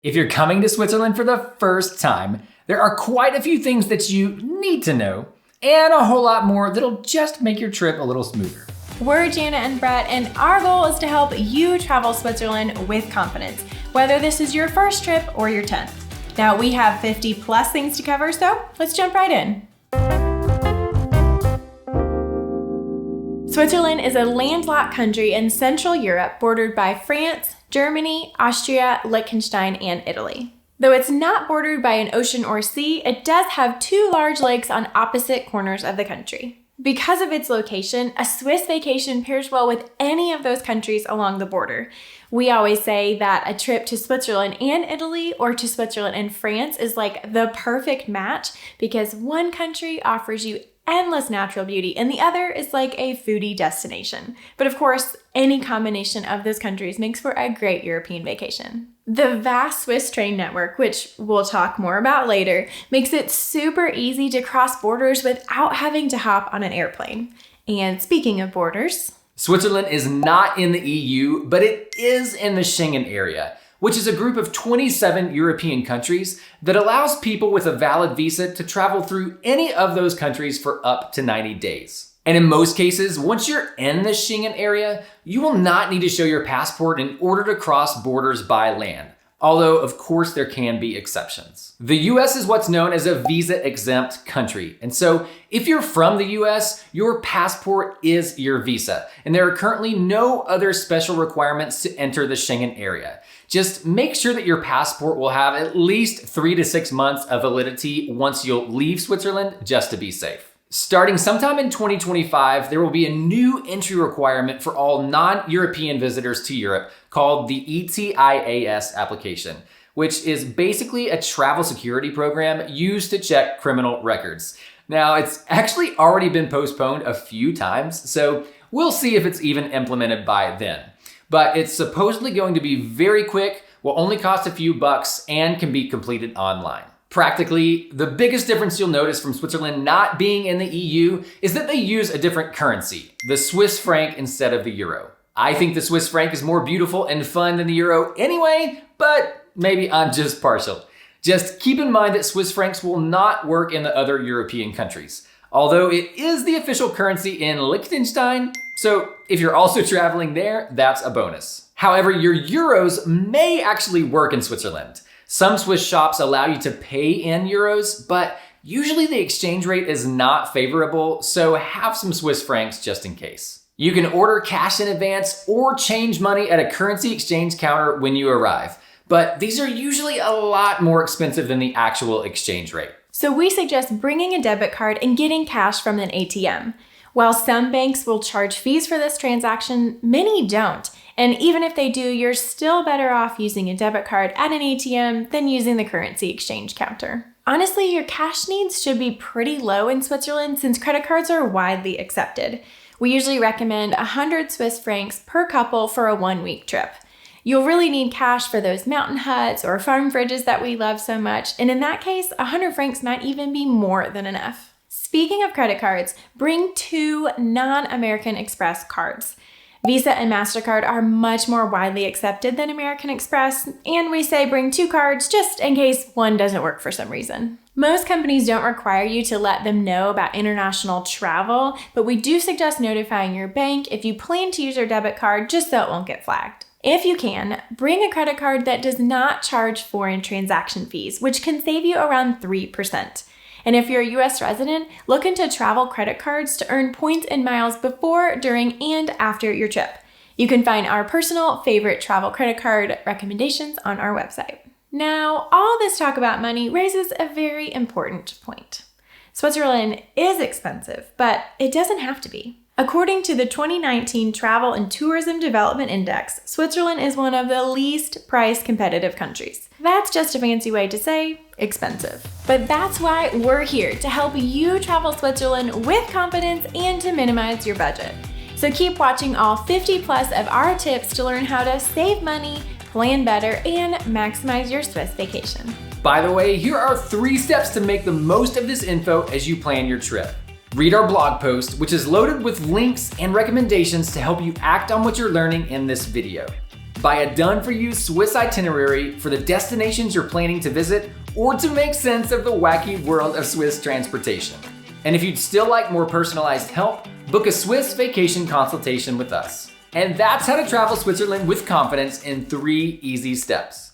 If you're coming to Switzerland for the first time, there are quite a few things that you need to know, and a whole lot more that'll just make your trip a little smoother. We're Jana and Brett, and our goal is to help you travel Switzerland with confidence, whether this is your first trip or your 10th. Now, we have 50 plus things to cover, so let's jump right in. Switzerland is a landlocked country in Central Europe bordered by France, Germany, Austria, Liechtenstein, and Italy. Though it's not bordered by an ocean or sea, it does have two large lakes on opposite corners of the country. Because of its location, a Swiss vacation pairs well with any of those countries along the border. We always say that a trip to Switzerland and Italy or to Switzerland and France is like the perfect match because one country offers you endless natural beauty and the other is like a foodie destination. But of course, any combination of those countries makes for a great European vacation. The vast Swiss train network, which we'll talk more about later, makes it super easy to cross borders without having to hop on an airplane. And speaking of borders, Switzerland is not in the EU, but it is in the Schengen area, which is a group of 27 European countries that allows people with a valid visa to travel through any of those countries for up to 90 days. And in most cases, once you're in the Schengen area, you will not need to show your passport in order to cross borders by land. Although, of course, there can be exceptions. The US is what's known as a visa-exempt country. And so if you're from the US, your passport is your visa. And there are currently no other special requirements to enter the Schengen area. Just make sure that your passport will have at least 3 to 6 months of validity once you'll leave Switzerland, just to be safe. Starting sometime in 2025, there will be a new entry requirement for all non-European visitors to Europe called the ETIAS application, which is basically a travel security program used to check criminal records. Now, it's actually already been postponed a few times, so we'll see if it's even implemented by then. But it's supposedly going to be very quick, will only cost a few bucks, and can be completed online. Practically, the biggest difference you'll notice from Switzerland not being in the EU is that they use a different currency, the Swiss franc instead of the euro. I think the Swiss franc is more beautiful and fun than the euro anyway, but maybe I'm just partial. Just keep in mind that Swiss francs will not work in the other European countries, although it is the official currency in Liechtenstein, so if you're also traveling there, that's a bonus. However, your euros may actually work in Switzerland. Some Swiss shops allow you to pay in euros, but usually the exchange rate is not favorable, so have some Swiss francs just in case. You can order cash in advance or change money at a currency exchange counter when you arrive, but these are usually a lot more expensive than the actual exchange rate. So we suggest bringing a debit card and getting cash from an ATM. While some banks will charge fees for this transaction, many don't. And even if they do, you're still better off using a debit card at an ATM than using the currency exchange counter. Honestly, your cash needs should be pretty low in Switzerland since credit cards are widely accepted. We usually recommend 100 Swiss francs per couple for a 1-week trip. You'll really need cash for those mountain huts or farm fridges that we love so much, and in that case, 100 francs might even be more than enough. Speaking of credit cards, bring 2 non-American Express cards. Visa and MasterCard are much more widely accepted than American Express, and we say bring 2 cards just in case one doesn't work for some reason. Most companies don't require you to let them know about international travel, but we do suggest notifying your bank if you plan to use your debit card just so it won't get flagged. If you can, bring a credit card that does not charge foreign transaction fees, which can save you around 3%. And if you're a US resident, look into travel credit cards to earn points and miles before, during, and after your trip. You can find our personal favorite travel credit card recommendations on our website. Now, all this talk about money raises a very important point. Switzerland is expensive, but it doesn't have to be. According to the 2019 Travel and Tourism Development Index, Switzerland is one of the least price competitive countries. That's just a fancy way to say expensive. But that's why we're here to help you travel Switzerland with confidence and to minimize your budget. So keep watching all 50 plus of our tips to learn how to save money, plan better, and maximize your Swiss vacation. By the way, here are 3 steps to make the most of this info as you plan your trip. Read our blog post, which is loaded with links and recommendations to help you act on what you're learning in this video. Buy a done-for-you Swiss itinerary for the destinations you're planning to visit or to make sense of the wacky world of Swiss transportation. And if you'd still like more personalized help, book a Swiss vacation consultation with us. And that's how to travel Switzerland with confidence in 3 easy steps.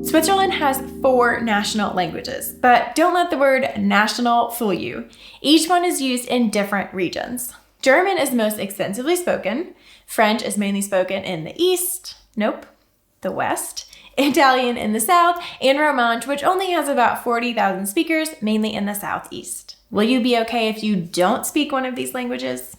Switzerland has 4 national languages, but don't let the word national fool you. Each one is used in different regions. German is most extensively spoken. French is mainly spoken in the east, the west. Italian in the south, and Romansh, which only has about 40,000 speakers, mainly in the southeast. Will you be okay if you don't speak one of these languages?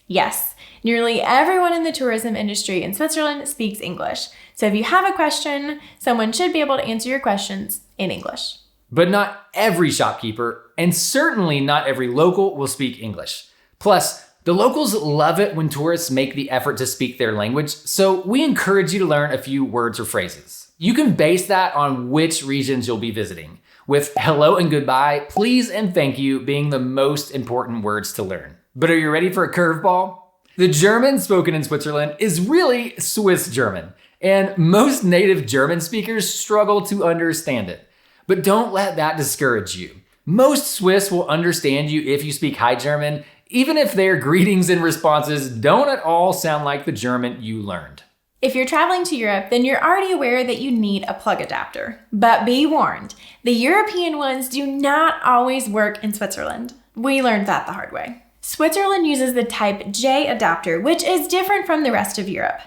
Yes, nearly everyone in the tourism industry in Switzerland speaks English. So if you have a question, someone should be able to answer your questions in English. But not every shopkeeper, and certainly not every local, will speak English. Plus, the locals love it when tourists make the effort to speak their language, so we encourage you to learn a few words or phrases. You can base that on which regions you'll be visiting, with hello and goodbye, please and thank you being the most important words to learn. But are you ready for a curveball? The German spoken in Switzerland is really Swiss German, and most native German speakers struggle to understand it. But don't let that discourage you. Most Swiss will understand you if you speak High German, even if their greetings and responses don't at all sound like the German you learned. If you're traveling to Europe, then you're already aware that you need a plug adapter. But be warned, the European ones do not always work in Switzerland. We learned that the hard way. Switzerland uses the Type J adapter, which is different from the rest of Europe.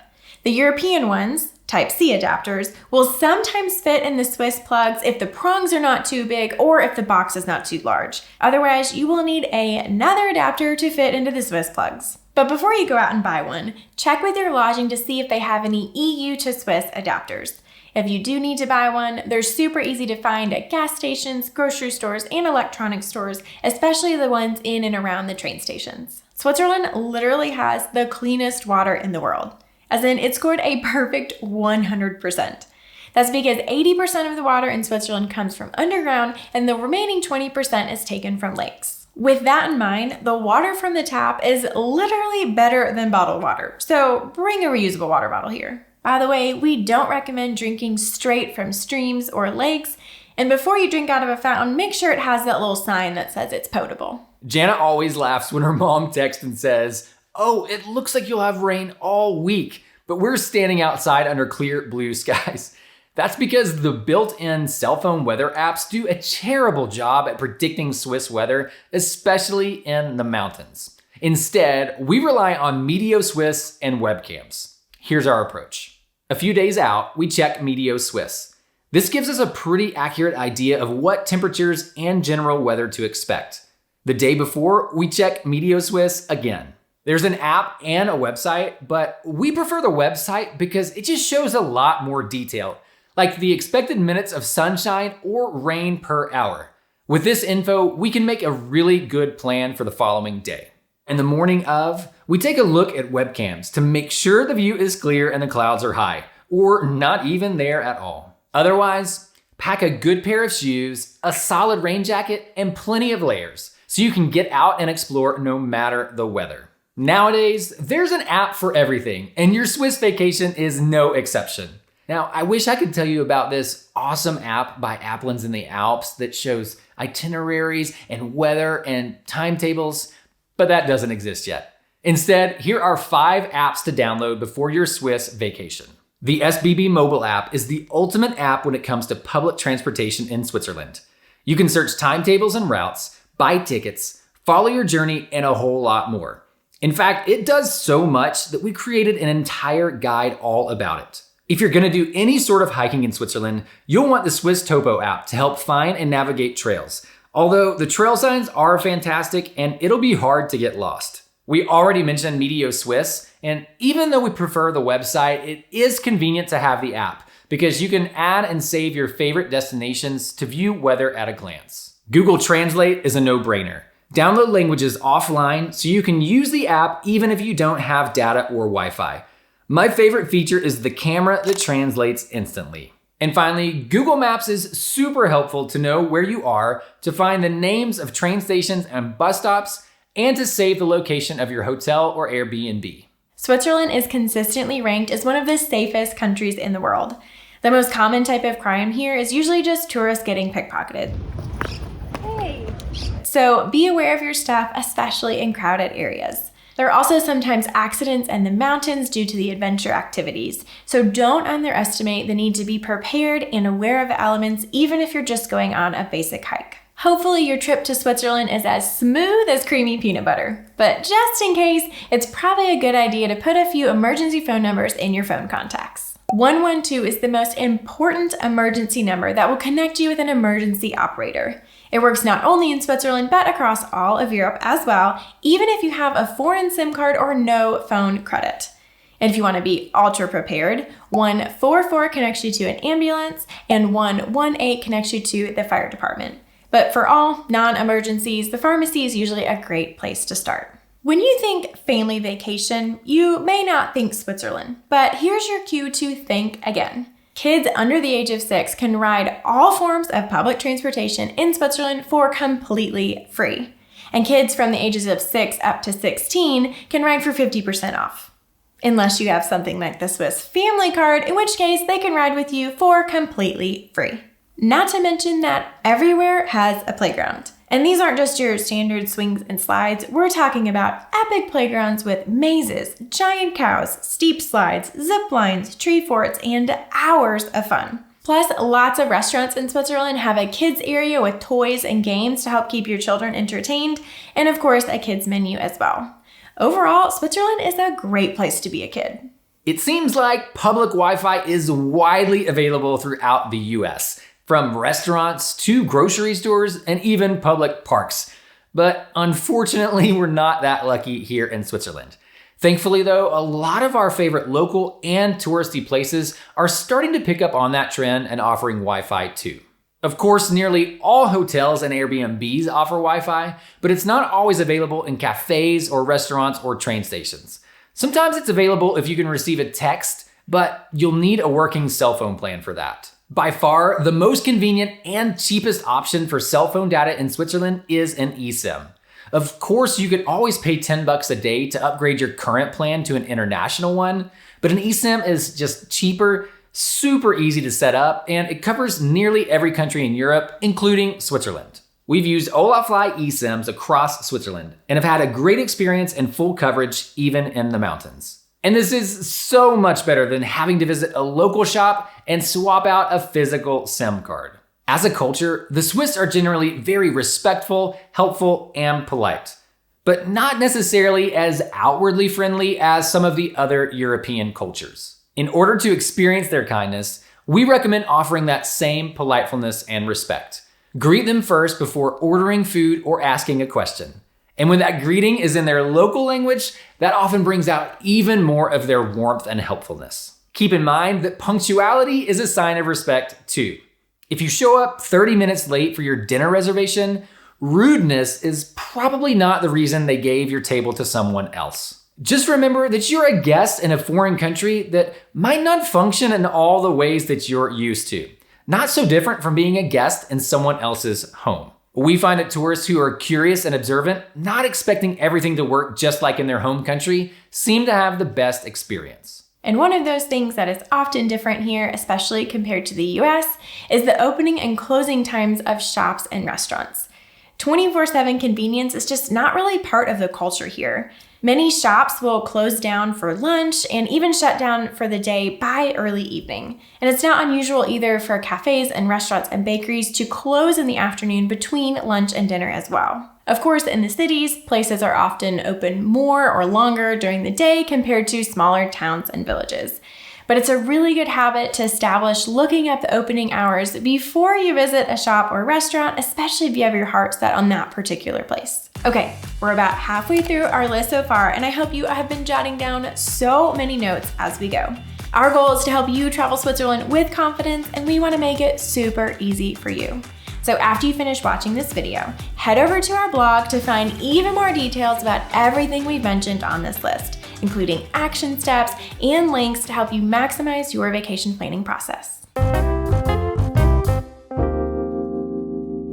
The European ones, Type C adapters, will sometimes fit in the Swiss plugs if the prongs are not too big or if the box is not too large. Otherwise, you will need another adapter to fit into the Swiss plugs. But before you go out and buy one, check with your lodging to see if they have any EU to Swiss adapters. If you do need to buy one, they're super easy to find at gas stations, grocery stores, and electronics stores, especially the ones in and around the train stations. Switzerland literally has the cleanest water in the world, as in it scored a perfect 100%. That's because 80% of the water in Switzerland comes from underground and the remaining 20% is taken from lakes. With that in mind, the water from the tap is literally better than bottled water, so bring a reusable water bottle here. By the way, we don't recommend drinking straight from streams or lakes, and before you drink out of a fountain, make sure it has that little sign that says it's potable. Jana always laughs when her mom texts and says, "Oh, it looks like you'll have rain all week, but we're standing outside under clear blue skies." That's because the built-in cell phone weather apps do a terrible job at predicting Swiss weather, especially in the mountains. Instead, we rely on Meteo Swiss and webcams. Here's our approach. A few days out, we check Meteo Swiss. This gives us a pretty accurate idea of what temperatures and general weather to expect. The day before, we check Meteo Swiss again. There's an app and a website, but we prefer the website because it just shows a lot more detail, like the expected minutes of sunshine or rain per hour. With this info, we can make a really good plan for the following day. In the morning of, we take a look at webcams to make sure the view is clear and the clouds are high, or not even there at all. Otherwise, pack a good pair of shoes, a solid rain jacket, and plenty of layers, so you can get out and explore no matter the weather. Nowadays, there's an app for everything, and your Swiss vacation is no exception. Now, I wish I could tell you about this awesome app by Applins in the Alps that shows itineraries and weather and timetables, but that doesn't exist yet. Instead, here are 5 apps to download before your Swiss vacation. The SBB mobile app is the ultimate app when it comes to public transportation in Switzerland. You can search timetables and routes, buy tickets, follow your journey, and a whole lot more. In fact, it does so much that we created an entire guide all about it. If you're gonna do any sort of hiking in Switzerland, you'll want the Swiss Topo app to help find and navigate trails. Although the trail signs are fantastic and it'll be hard to get lost. We already mentioned Meteo Swiss, and even though we prefer the website, it is convenient to have the app because you can add and save your favorite destinations to view weather at a glance. Google Translate is a no-brainer. Download languages offline so you can use the app even if you don't have data or Wi-Fi. My favorite feature is the camera that translates instantly. And finally, Google Maps is super helpful to know where you are, to find the names of train stations and bus stops, and to save the location of your hotel or Airbnb. Switzerland is consistently ranked as one of the safest countries in the world. The most common type of crime here is usually just tourists getting pickpocketed. Hey. So be aware of your stuff, especially in crowded areas. There are also sometimes accidents in the mountains due to the adventure activities, so don't underestimate the need to be prepared and aware of the elements even if you're just going on a basic hike. Hopefully your trip to Switzerland is as smooth as creamy peanut butter, but just in case, it's probably a good idea to put a few emergency phone numbers in your phone contacts. 112 is the most important emergency number that will connect you with an emergency operator. It works not only in Switzerland, but across all of Europe as well, even if you have a foreign SIM card or no phone credit. And if you want to be ultra prepared, 144 connects you to an ambulance and 118 connects you to the fire department. But for all non-emergencies, the pharmacy is usually a great place to start. When you think family vacation, you may not think Switzerland, but here's your cue to think again. Kids under the age of 6 can ride all forms of public transportation in Switzerland for completely free. And kids from the ages of 6 up to 16 can ride for 50% off. Unless you have something like the Swiss Family Card, in which case they can ride with you for completely free. Not to mention that everywhere has a playground. And these aren't just your standard swings and slides. We're talking about epic playgrounds with mazes, giant cows, steep slides, zip lines, tree forts, and hours of fun. Plus, lots of restaurants in Switzerland have a kids area with toys and games to help keep your children entertained, and of course, a kids menu as well. Overall, Switzerland is a great place to be a kid. It seems like public Wi-Fi is widely available throughout the US, from restaurants to grocery stores and even public parks. But unfortunately, we're not that lucky here in Switzerland. Thankfully though, a lot of our favorite local and touristy places are starting to pick up on that trend and offering Wi-Fi too. Of course, nearly all hotels and Airbnbs offer Wi-Fi, but it's not always available in cafes or restaurants or train stations. Sometimes it's available if you can receive a text, but you'll need a working cell phone plan for that. By far, the most convenient and cheapest option for cell phone data in Switzerland is an eSIM. Of course, you could always pay $10 a day to upgrade your current plan to an international one, but an eSIM is just cheaper, super easy to set up, and it covers nearly every country in Europe, including Switzerland. We've used Olafly eSIMs across Switzerland and have had a great experience and full coverage even in the mountains. And this is so much better than having to visit a local shop and swap out a physical SIM card. As a culture, the Swiss are generally very respectful, helpful, and polite, but not necessarily as outwardly friendly as some of the other European cultures. In order to experience their kindness, we recommend offering that same politefulness and respect. Greet them first before ordering food or asking a question. And when that greeting is in their local language, that often brings out even more of their warmth and helpfulness. Keep in mind that punctuality is a sign of respect too. If you show up 30 minutes late for your dinner reservation, rudeness is probably not the reason they gave your table to someone else. Just remember that you're a guest in a foreign country that might not function in all the ways that you're used to. Not so different from being a guest in someone else's home. We find that tourists who are curious and observant, not expecting everything to work just like in their home country, seem to have the best experience. And one of those things that is often different here, especially compared to the US, is the opening and closing times of shops and restaurants. 24/7 convenience is just not really part of the culture here. Many shops will close down for lunch and even shut down for the day by early evening. And it's not unusual either for cafes and restaurants and bakeries to close in the afternoon between lunch and dinner as well. Of course, in the cities, places are often open more or longer during the day compared to smaller towns and villages. But it's a really good habit to establish looking up the opening hours before you visit a shop or restaurant, especially if you have your heart set on that particular place. Okay, we're about halfway through our list so far, and I hope you have been jotting down so many notes as we go. Our goal is to help you travel Switzerland with confidence, and we want to make it super easy for you. So after you finish watching this video, head over to our blog to find even more details about everything we've mentioned on this list, including action steps and links to help you maximize your vacation planning process.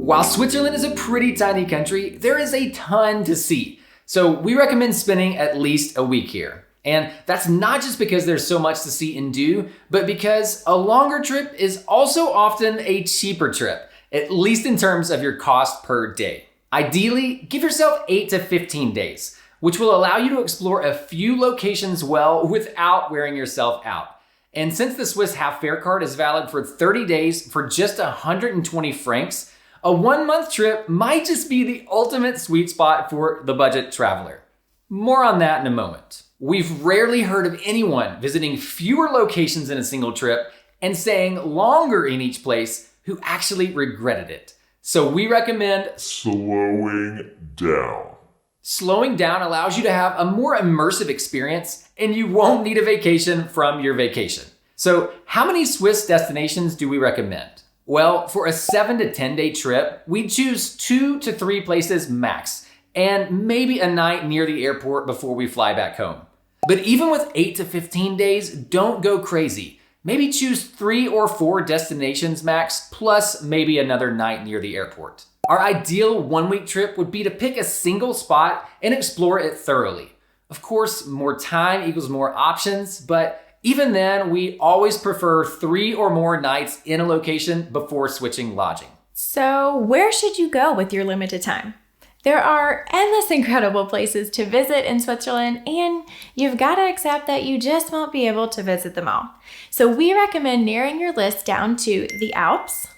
While Switzerland is a pretty tiny country, there is a ton to see. So we recommend spending at least a week here. And that's not just because there's so much to see and do, but because a longer trip is also often a cheaper trip, at least in terms of your cost per day. Ideally, give yourself 8 to 15 days, which will allow you to explore a few locations well without wearing yourself out. And since the Swiss half fare card is valid for 30 days for just 120 francs, a 1-month trip might just be the ultimate sweet spot for the budget traveler. More on that in a moment. We've rarely heard of anyone visiting fewer locations in a single trip and staying longer in each place who actually regretted it. So we recommend slowing down. Slowing down allows you to have a more immersive experience, and you won't need a vacation from your vacation. So how many Swiss destinations do we recommend? Well, for a 7 to 10 day trip, we choose 2 to 3 places max, and maybe a night near the airport before we fly back home. But even with 8 to 15 days, don't go crazy. Maybe choose 3 or 4 destinations max, plus maybe another night near the airport. Our ideal 1-week trip would be to pick a single spot and explore it thoroughly. Of course, more time equals more options, but even then, we always prefer 3 or more nights in a location before switching lodging. So, where should you go with your limited time? There are endless incredible places to visit in Switzerland, and you've got to accept that you just won't be able to visit them all. So we recommend narrowing your list down to the Alps,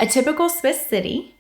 a typical Swiss city,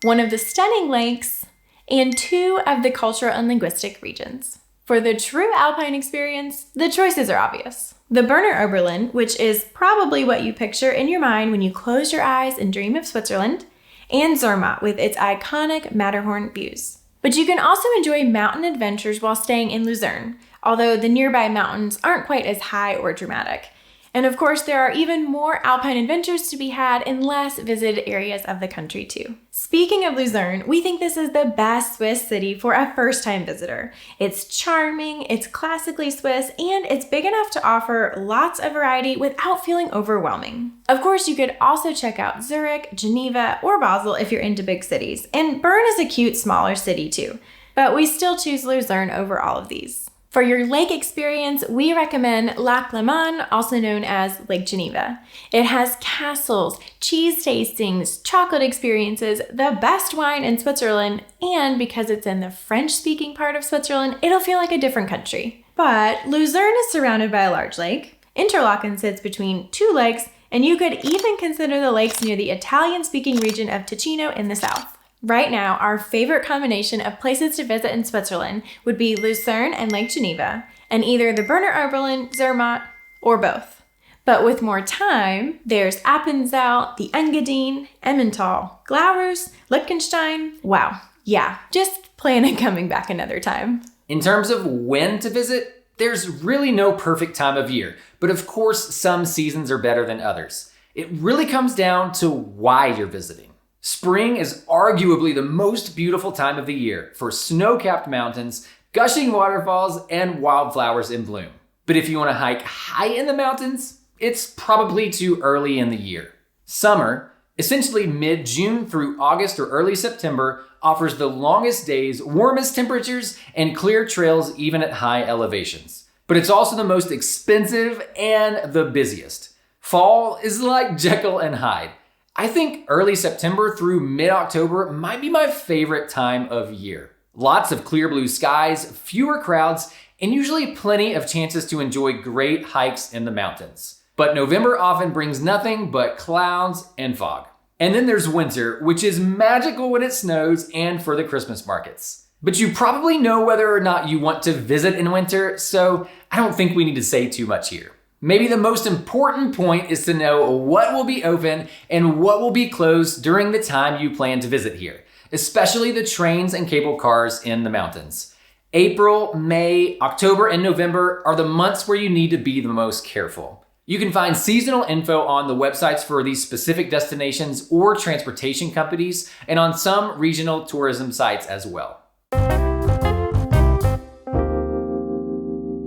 one of the stunning lakes, and 2 of the cultural and linguistic regions. For the true alpine experience, the choices are obvious. The Berner Oberland, which is probably what you picture in your mind when you close your eyes and dream of Switzerland, and Zermatt with its iconic Matterhorn views. But you can also enjoy mountain adventures while staying in Lucerne, although the nearby mountains aren't quite as high or dramatic. And of course, there are even more alpine adventures to be had in less visited areas of the country too. Speaking of Lucerne, we think this is the best Swiss city for a first-time visitor. It's charming, it's classically Swiss, and it's big enough to offer lots of variety without feeling overwhelming. Of course, you could also check out Zurich, Geneva, or Basel if you're into big cities. And Bern is a cute, smaller city too. But we still choose Lucerne over all of these. For your lake experience, we recommend Lac Léman, also known as Lake Geneva. It has castles, cheese tastings, chocolate experiences, the best wine in Switzerland, and because it's in the French-speaking part of Switzerland, it'll feel like a different country. But Lucerne is surrounded by a large lake. Interlaken sits between 2 lakes, and you could even consider the lakes near the Italian-speaking region of Ticino in the south. Right now, our favorite combination of places to visit in Switzerland would be Lucerne and Lake Geneva, and either the Berner Oberland, Zermatt, or both. But with more time, there's Appenzell, the Engadin, Emmental, Glarus, Liechtenstein. Wow, yeah, just plan on coming back another time. In terms of when to visit, there's really no perfect time of year, but of course, some seasons are better than others. It really comes down to why you're visiting. Spring is arguably the most beautiful time of the year for snow-capped mountains, gushing waterfalls, and wildflowers in bloom. But if you want to hike high in the mountains, it's probably too early in the year. Summer, essentially mid-June through August or early September, offers the longest days, warmest temperatures, and clear trails even at high elevations. But it's also the most expensive and the busiest. Fall is like Jekyll and Hyde. I think early September through mid-October might be my favorite time of year. Lots of clear blue skies, fewer crowds, and usually plenty of chances to enjoy great hikes in the mountains. But November often brings nothing but clouds and fog. And then there's winter, which is magical when it snows and for the Christmas markets. But you probably know whether or not you want to visit in winter, so I don't think we need to say too much here. Maybe the most important point is to know what will be open and what will be closed during the time you plan to visit here, especially the trains and cable cars in the mountains. April, May, October, and November are the months where you need to be the most careful. You can find seasonal info on the websites for these specific destinations or transportation companies, and on some regional tourism sites as well.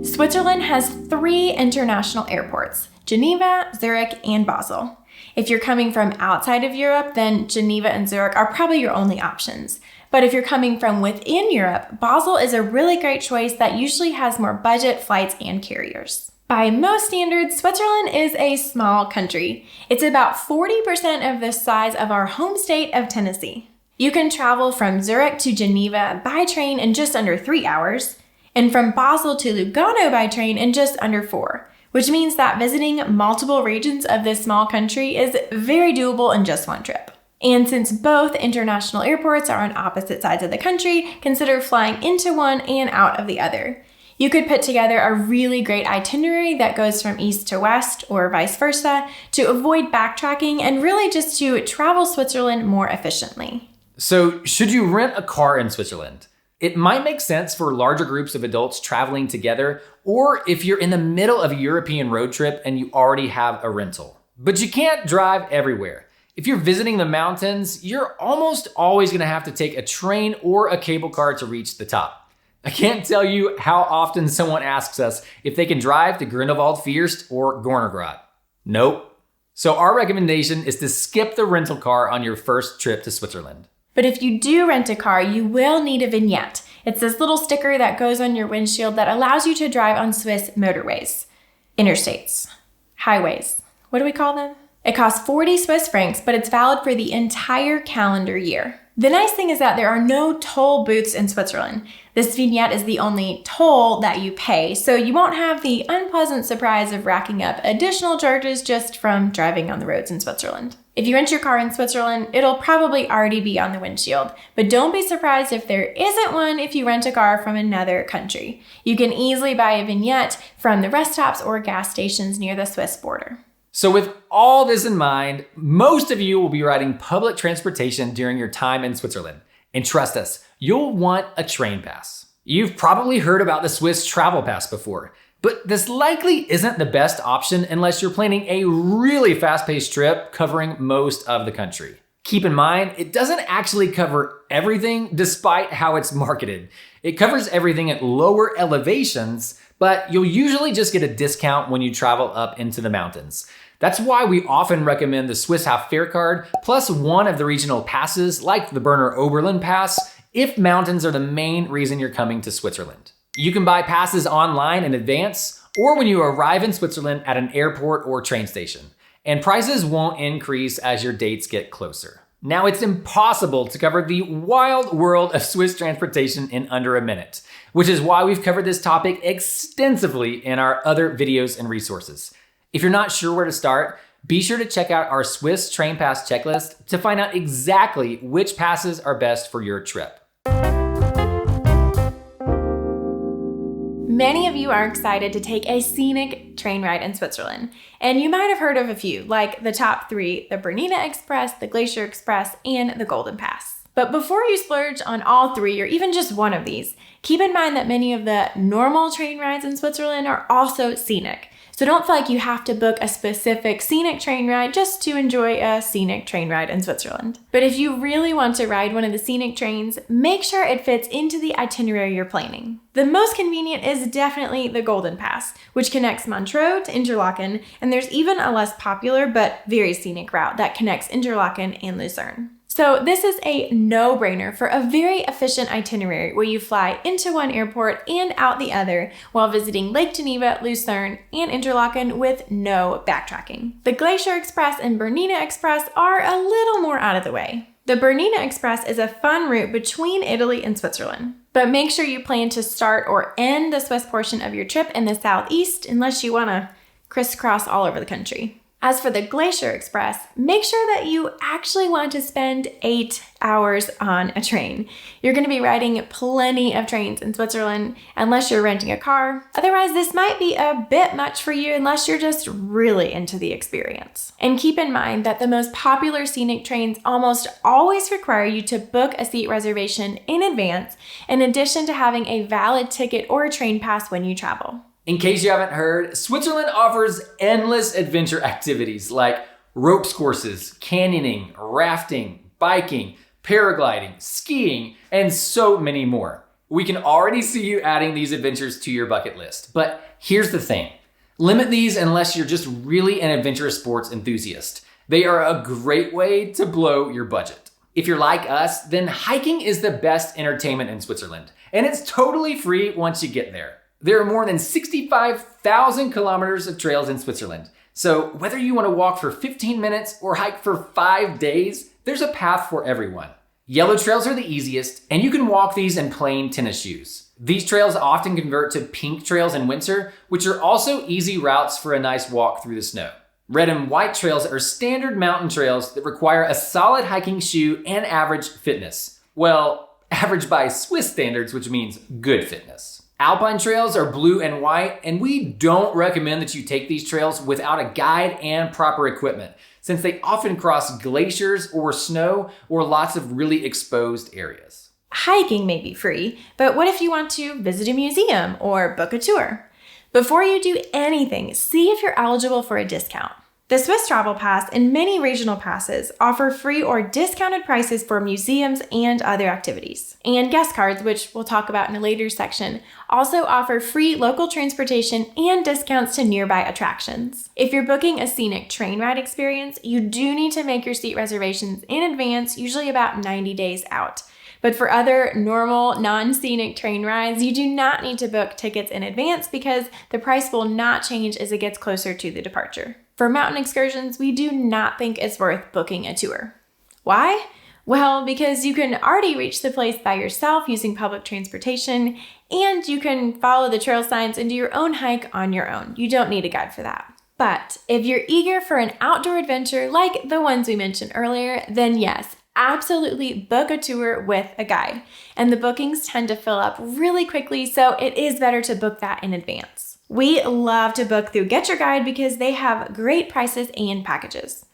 Switzerland has 3 international airports: Geneva, Zurich, and Basel. If you're coming from outside of Europe, then Geneva and Zurich are probably your only options. But if you're coming from within Europe, Basel is a really great choice that usually has more budget flights and carriers. By most standards, Switzerland is a small country. It's about 40% of the size of our home state of Tennessee. You can travel from Zurich to Geneva by train in just under 3 hours, and from Basel to Lugano by train in just under 4, which means that visiting multiple regions of this small country is very doable in just one trip. And since both international airports are on opposite sides of the country, consider flying into one and out of the other. You could put together a really great itinerary that goes from east to west or vice versa to avoid backtracking and really just to travel Switzerland more efficiently. So, should you rent a car in Switzerland? It might make sense for larger groups of adults traveling together, or if you're in the middle of a European road trip and you already have a rental. But you can't drive everywhere. If you're visiting the mountains, you're almost always gonna have to take a train or a cable car to reach the top. I can't tell you how often someone asks us if they can drive to Grindelwald Fürst or Gornergrat. Nope. So our recommendation is to skip the rental car on your first trip to Switzerland. But if you do rent a car, you will need a vignette. It's this little sticker that goes on your windshield that allows you to drive on Swiss motorways, interstates, highways. What do we call them? It costs 40 Swiss francs, but it's valid for the entire calendar year. The nice thing is that there are no toll booths in Switzerland. This vignette is the only toll that you pay, so you won't have the unpleasant surprise of racking up additional charges just from driving on the roads in Switzerland. If you rent your car in Switzerland, it'll probably already be on the windshield, but don't be surprised if there isn't one if you rent a car from another country. You can easily buy a vignette from the rest stops or gas stations near the Swiss border. So with all this in mind, most of you will be riding public transportation during your time in Switzerland. And trust us, you'll want a train pass. You've probably heard about the Swiss travel pass before, but this likely isn't the best option unless you're planning a really fast-paced trip covering most of the country. Keep in mind, it doesn't actually cover everything despite how it's marketed. It covers everything at lower elevations, but you'll usually just get a discount when you travel up into the mountains. That's why we often recommend the Swiss Half Fare Card, plus one of the regional passes like the Berner Oberland Pass, if mountains are the main reason you're coming to Switzerland. You can buy passes online in advance, or when you arrive in Switzerland at an airport or train station. And prices won't increase as your dates get closer. Now, it's impossible to cover the wild world of Swiss transportation in under a minute, which is why we've covered this topic extensively in our other videos and resources. If you're not sure where to start, be sure to check out our Swiss Train Pass checklist to find out exactly which passes are best for your trip. Many of you are excited to take a scenic train ride in Switzerland, and you might have heard of a few, like the top 3, the Bernina Express, the Glacier Express, and the Golden Pass. But before you splurge on all 3 or even just one of these, keep in mind that many of the normal train rides in Switzerland are also scenic. So don't feel like you have to book a specific scenic train ride just to enjoy a scenic train ride in Switzerland. But if you really want to ride one of the scenic trains, make sure it fits into the itinerary you're planning. The most convenient is definitely the Golden Pass, which connects Montreux to Interlaken, and there's even a less popular but very scenic route that connects Interlaken and Lucerne. So this is a no-brainer for a very efficient itinerary where you fly into one airport and out the other while visiting Lake Geneva, Lucerne, and Interlaken with no backtracking. The Glacier Express and Bernina Express are a little more out of the way. The Bernina Express is a fun route between Italy and Switzerland, but make sure you plan to start or end the Swiss portion of your trip in the southeast unless you want to crisscross all over the country. As for the Glacier Express, make sure that you actually want to spend 8 hours on a train. You're going to be riding plenty of trains in Switzerland unless you're renting a car. Otherwise, this might be a bit much for you unless you're just really into the experience. And keep in mind that the most popular scenic trains almost always require you to book a seat reservation in advance, in addition to having a valid ticket or a train pass when you travel. In case you haven't heard, Switzerland offers endless adventure activities like ropes courses, canyoning, rafting, biking, paragliding, skiing, and so many more. We can already see you adding these adventures to your bucket list. But here's the thing. Limit these unless you're just really an adventurous sports enthusiast. They are a great way to blow your budget. If you're like us, then hiking is the best entertainment in Switzerland, and it's totally free once you get there. There are more than 65,000 kilometers of trails in Switzerland. So whether you want to walk for 15 minutes or hike for 5 days, there's a path for everyone. Yellow trails are the easiest, and you can walk these in plain tennis shoes. These trails often convert to pink trails in winter, which are also easy routes for a nice walk through the snow. Red and white trails are standard mountain trails that require a solid hiking shoe and average fitness. Well, average by Swiss standards, which means good fitness. Alpine trails are blue and white, and we don't recommend that you take these trails without a guide and proper equipment, since they often cross glaciers or snow or lots of really exposed areas. Hiking may be free, but what if you want to visit a museum or book a tour? Before you do anything, see if you're eligible for a discount. The Swiss Travel Pass and many regional passes offer free or discounted prices for museums and other activities. And guest cards, which we'll talk about in a later section, also offer free local transportation and discounts to nearby attractions. If you're booking a scenic train ride experience, you do need to make your seat reservations in advance, usually about 90 days out. But for other normal, non-scenic train rides, you do not need to book tickets in advance because the price will not change as it gets closer to the departure. For mountain excursions, we do not think it's worth booking a tour. Why? Well, because you can already reach the place by yourself using public transportation, and you can follow the trail signs and do your own hike on your own. You don't need a guide for that. But if you're eager for an outdoor adventure like the ones we mentioned earlier, then yes, absolutely book a tour with a guide. And the bookings tend to fill up really quickly, so it is better to book that in advance. We love to book through Get Your Guide because they have great prices and packages.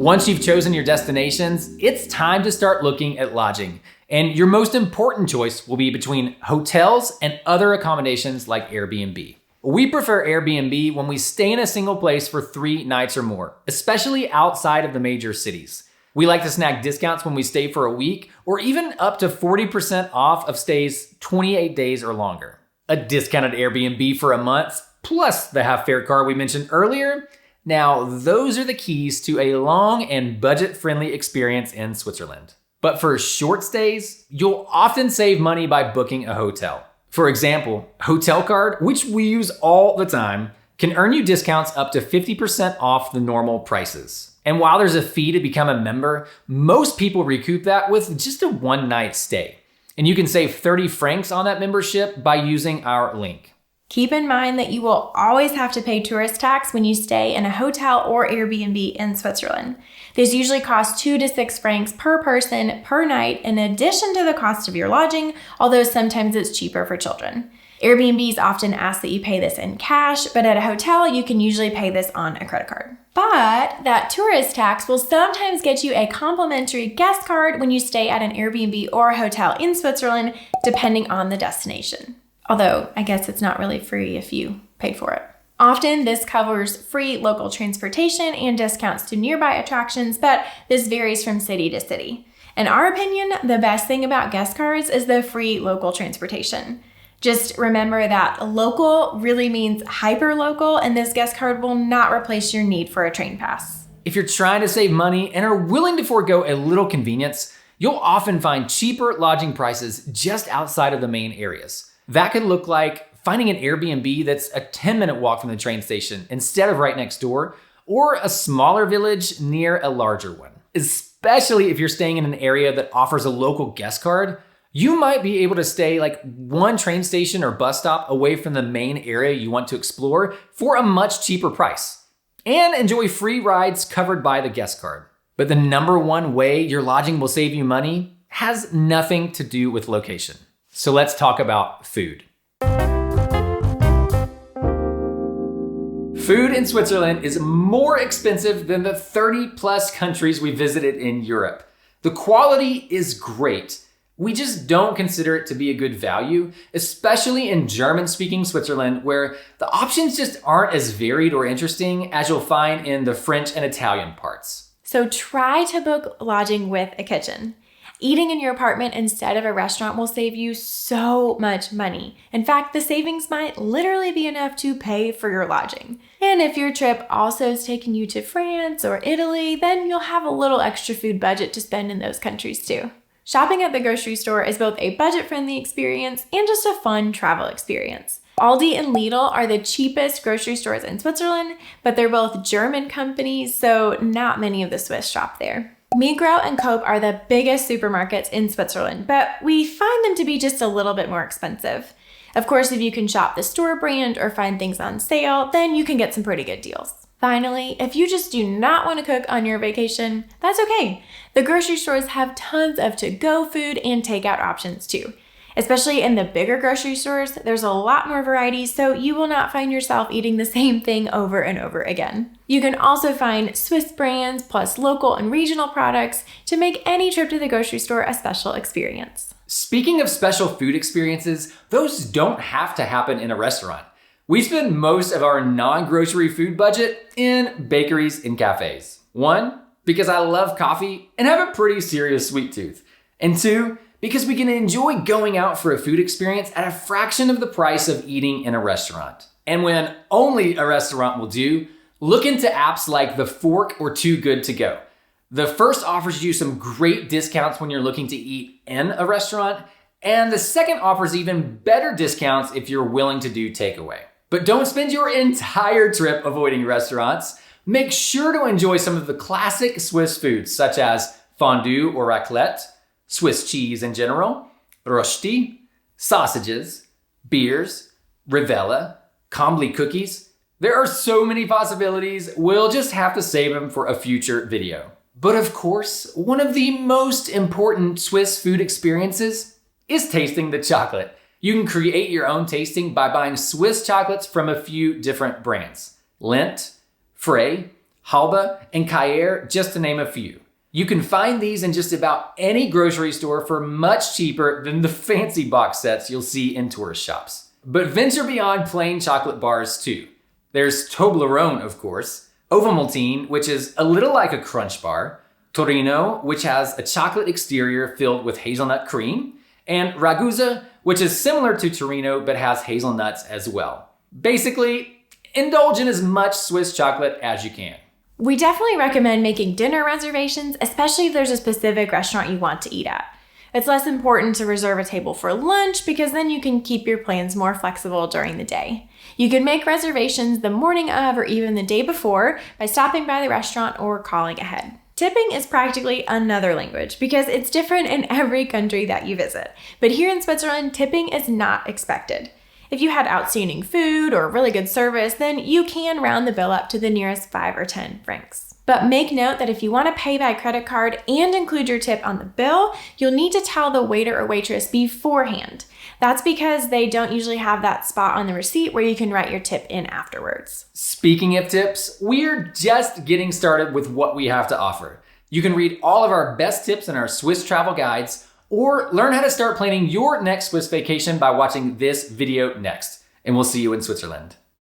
Once you've chosen your destinations, it's time to start looking at lodging. And your most important choice will be between hotels and other accommodations like Airbnb. We prefer Airbnb when we stay in a single place for 3 nights or more, especially outside of the major cities. We like to snag discounts when we stay for a week, or even up to 40% off of stays 28 days or longer. A discounted Airbnb for a month, plus the half fare car we mentioned earlier. Now, those are the keys to a long and budget-friendly experience in Switzerland. But for short stays, you'll often save money by booking a hotel. For example, Hotel Card, which we use all the time, can earn you discounts up to 50% off the normal prices. And while there's a fee to become a member, most people recoup that with just a one-night stay. And you can save 30 francs on that membership by using our link. Keep in mind that you will always have to pay tourist tax when you stay in a hotel or Airbnb in Switzerland. This usually costs 2 to 6 francs per person per night in addition to the cost of your lodging, although sometimes it's cheaper for children. Airbnbs often ask that you pay this in cash, but at a hotel, you can usually pay this on a credit card. But that tourist tax will sometimes get you a complimentary guest card when you stay at an Airbnb or a hotel in Switzerland, depending on the destination. Although, I guess it's not really free if you paid for it. Often, this covers free local transportation and discounts to nearby attractions, but this varies from city to city. In our opinion, the best thing about guest cards is the free local transportation. Just remember that local really means hyper-local, and this guest card will not replace your need for a train pass. If you're trying to save money and are willing to forego a little convenience, you'll often find cheaper lodging prices just outside of the main areas. That could look like finding an Airbnb that's a 10-minute walk from the train station instead of right next door, or a smaller village near a larger one. Especially if you're staying in an area that offers a local guest card, you might be able to stay like 1 train station or bus stop away from the main area you want to explore for a much cheaper price, and enjoy free rides covered by the guest card. But the number one way your lodging will save you money has nothing to do with location. So let's talk about food. Food in Switzerland is more expensive than the 30+ countries we visited in Europe. The quality is great. We just don't consider it to be a good value, especially in German-speaking Switzerland, where the options just aren't as varied or interesting as you'll find in the French and Italian parts. So try to book lodging with a kitchen. Eating in your apartment instead of a restaurant will save you so much money. In fact, the savings might literally be enough to pay for your lodging. And if your trip also is taking you to France or Italy, then you'll have a little extra food budget to spend in those countries too. Shopping at the grocery store is both a budget-friendly experience and just a fun travel experience. Aldi and Lidl are the cheapest grocery stores in Switzerland, but they're both German companies, so not many of the Swiss shop there. Migros and Coop are the biggest supermarkets in Switzerland, but we find them to be just a little bit more expensive. Of course, if you can shop the store brand or find things on sale, then you can get some pretty good deals. Finally, if you just do not want to cook on your vacation, that's okay. The grocery stores have tons of to-go food and takeout options too. Especially in the bigger grocery stores, there's a lot more variety, so you will not find yourself eating the same thing over and over again. You can also find Swiss brands plus local and regional products to make any trip to the grocery store a special experience. Speaking of special food experiences, those don't have to happen in a restaurant. We spend most of our non-grocery food budget in bakeries and cafes. 1, because I love coffee and have a pretty serious sweet tooth. And 2, because we can enjoy going out for a food experience at a fraction of the price of eating in a restaurant. And when only a restaurant will do, look into apps like The Fork or Too Good To Go. The first offers you some great discounts when you're looking to eat in a restaurant, and the second offers even better discounts if you're willing to do takeaway. But don't spend your entire trip avoiding restaurants. Make sure to enjoy some of the classic Swiss foods such as fondue or raclette, Swiss cheese in general, rösti, sausages, beers, Rivella, Combly cookies. There are so many possibilities, we'll just have to save them for a future video. But of course, one of the most important Swiss food experiences is tasting the chocolate. You can create your own tasting by buying Swiss chocolates from a few different brands. Lindt, Frey, Halbe, and Kayer, just to name a few. You can find these in just about any grocery store for much cheaper than the fancy box sets you'll see in tourist shops. But venture beyond plain chocolate bars too. There's Toblerone, of course, Ovomaltine, which is a little like a crunch bar, Torino, which has a chocolate exterior filled with hazelnut cream, and Ragusa, which is similar to Torino but has hazelnuts as well. Basically, indulge in as much Swiss chocolate as you can. We definitely recommend making dinner reservations, especially if there's a specific restaurant you want to eat at. It's less important to reserve a table for lunch because then you can keep your plans more flexible during the day. You can make reservations the morning of or even the day before by stopping by the restaurant or calling ahead. Tipping is practically another language because it's different in every country that you visit. But here in Switzerland, tipping is not expected. If you had outstanding food or really good service, then you can round the bill up to the nearest 5 or 10 francs. But make note that if you want to pay by credit card and include your tip on the bill, you'll need to tell the waiter or waitress beforehand. That's because they don't usually have that spot on the receipt where you can write your tip in afterwards. Speaking of tips, we're just getting started with what we have to offer. You can read all of our best tips in our Swiss travel guides, or learn how to start planning your next Swiss vacation by watching this video next. And we'll see you in Switzerland.